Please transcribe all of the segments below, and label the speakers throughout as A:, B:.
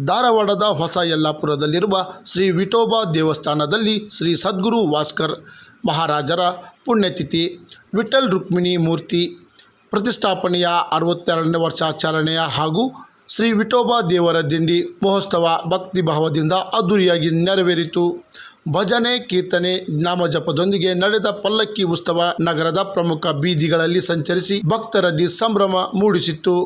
A: ಧಾರವಾಡದ ಹೊಸ ಯಲ್ಲಾಪುರದಲ್ಲಿರುವ ಶ್ರೀ ವಿಠೋಬಾ ದೇವಸ್ಥಾನದಲ್ಲಿ ಶ್ರೀ ಸದ್ಗುರು ವಾಸ್ಕರ್ ಮಹಾರಾಜರ ಪುಣ್ಯತಿಥಿ ವಿಠ್ಠಲ್ ರುಕ್ಮಿಣಿ ಮೂರ್ತಿ ಪ್ರತಿಷ್ಠಾಪನೆಯ 62ನೇ ವರ್ಷಾಚರಣೆಯ ಹಾಗೂ ಶ್ರೀ ವಿಠೋಬಾ ದೇವರ ದಿಂಡಿ ಮಹೋತ್ಸವ ಭಕ್ತಿಭಾವದಿಂದ ಅದ್ದೂರಿಯಾಗಿ ನೆರವೇರಿತು. ಭಜನೆ, ಕೀರ್ತನೆ, ನಾಮಜಪದೊಂದಿಗೆ ನಡೆದ ಪಲ್ಲಕ್ಕಿ ಉತ್ಸವ ನಗರದ ಪ್ರಮುಖ ಬೀದಿಗಳಲ್ಲಿ ಸಂಚರಿಸಿ ಭಕ್ತರಲ್ಲಿ ಸಂಭ್ರಮ ಮೂಡಿಸಿತ್ತು.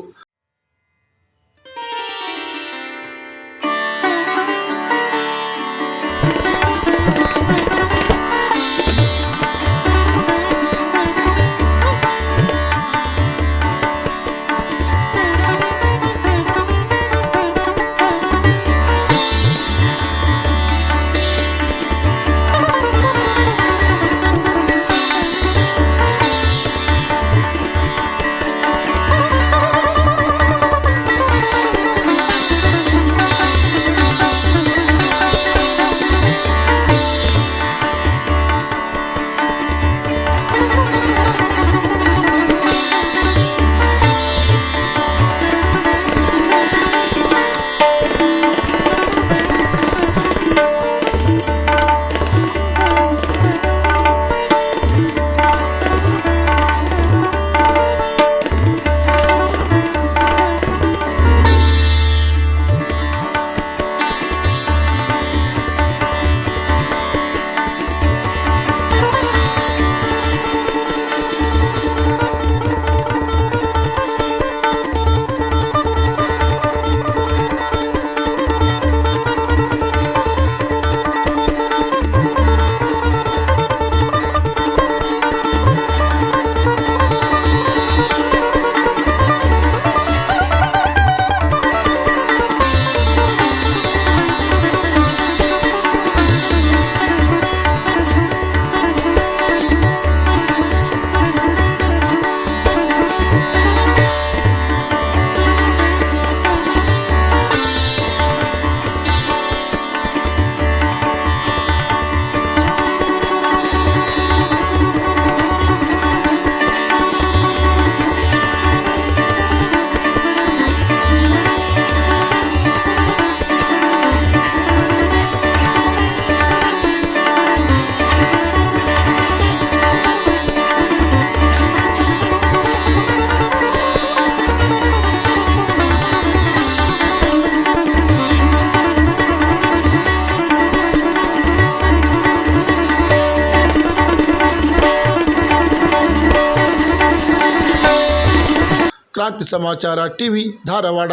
A: ಕ್ರಾಂತಿ ಸಮಾಚಾರ ಟಿವಿ ಧಾರವಾಡ.